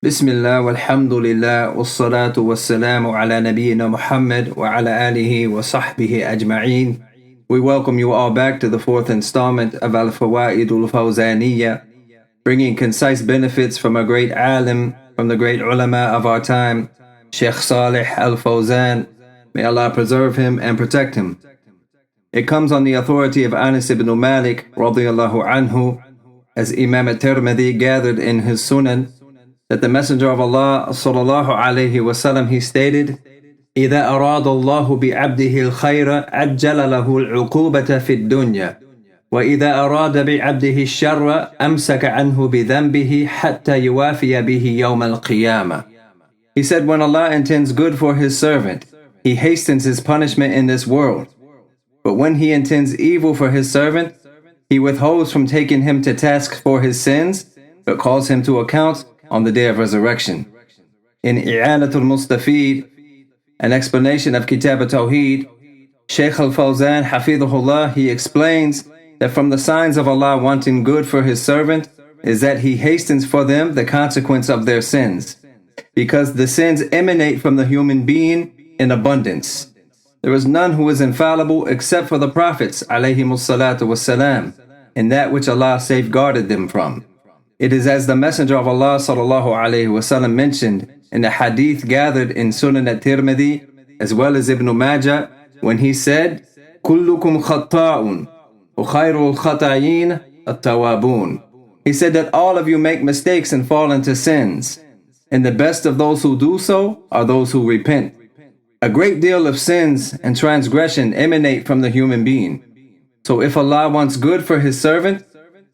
Bismillah walhamdulillah wassalatu wassalamu ala nabiyyina Muhammad wa ala alihi wa sahbihi ajma'een. We welcome you all back to the fourth installment of al-Fawaa'id al-Fawzaaniyyah, bringing concise benefits from a great alim, from the great ulama of our time, Sheikh Salih al-Fawzan. May Allah preserve him and protect him. It comes on the authority of Anas ibn Malik radiyallahu anhu, as Imam at-Tirmidhi gathered in his Sunan, that the Messenger of Allah sallallahu alayhi wasallam, he stated, إِذَا أَرَادَ اللَّهُ بِعَبْدِهِ الْخَيْرَ عَجَّلَ لَهُ الْعُقُوبَةَ فِي الدُّنْيَا وَإِذَا أَرَادَ بِعَبْدِهِ الشَّرَّ أَمْسَكَ عَنْهُ بِذَنْبِهِ حَتَّى يُوَافِيَ بِهِ يَوْمَ الْقِيَامَةِ. He said, when Allah intends good for His servant, He hastens His punishment in this world. But when He intends evil for His servant, He withholds from taking him to task for his sins, but calls him to account on the day of resurrection. In I'anatul Mustafid, an explanation of Kitab al-Tawheed, Shaykh al-Fawzan hafidhahullah, he explains that from the signs of Allah wanting good for His servant is that He hastens for them the consequence of their sins, because the sins emanate from the human being in abundance. There is none who is infallible except for the prophets alayhimus salatu wassalam, in that which Allah safeguarded them from. It is as the Messenger of Allah sallallahu alayhi wasallam mentioned in the hadith gathered in Sunan at-Tirmidhi as well as Ibn Majah, when he said, "Kullukum khatta'un, wa khayrul khata'in at-tawabun." He said that all of you make mistakes and fall into sins, and the best of those who do so are those who repent. A great deal of sins and transgression emanate from the human being. So if Allah wants good for His servant,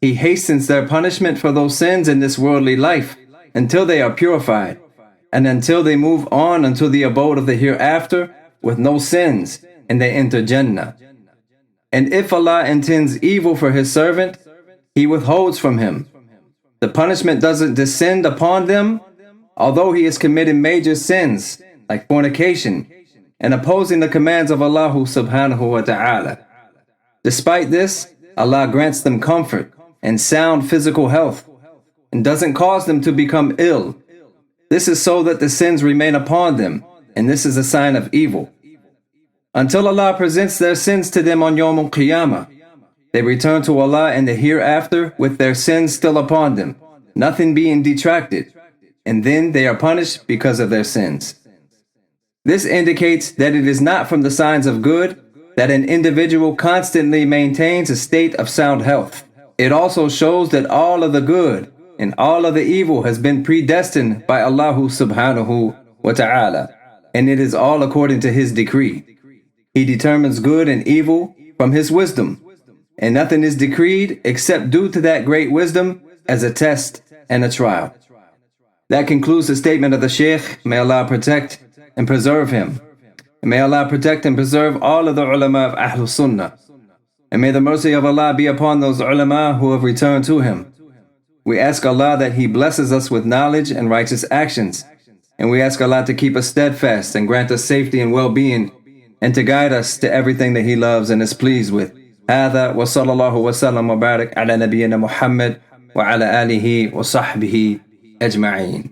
He hastens their punishment for those sins in this worldly life until they are purified, and until they move on unto the abode of the hereafter with no sins, and they enter Jannah. And if Allah intends evil for His servant, He withholds from him. The punishment doesn't descend upon them, although he has committed major sins like fornication and opposing the commands of Allah subhanahu wa ta'ala. Despite this, Allah grants them comfort and sound physical health, and doesn't cause them to become ill. This is so that the sins remain upon them, and this is a sign of evil. Until Allah presents their sins to them on Yawm al-Qiyamah, they return to Allah in the hereafter with their sins still upon them, nothing being detracted, and then they are punished because of their sins. This indicates that it is not from the signs of good that an individual constantly maintains a state of sound health. It also shows that all of the good and all of the evil has been predestined by Allah subhanahu wa ta'ala, and it is all according to His decree. He determines good and evil from His wisdom, and nothing is decreed except due to that great wisdom as a test and a trial. That concludes the statement of the Shaykh. May Allah protect and preserve him. And may Allah protect and preserve all of the ulama of Ahlul Sunnah. And may the mercy of Allah be upon those ulama who have returned to Him. We ask Allah that He blesses us with knowledge and righteous actions. And we ask Allah to keep us steadfast and grant us safety and well-being, and to guide us to everything that He loves and is pleased with. هذا وصلى الله وسلم وبارك على نبينا محمد وعلى آله وصحبه أجمعين.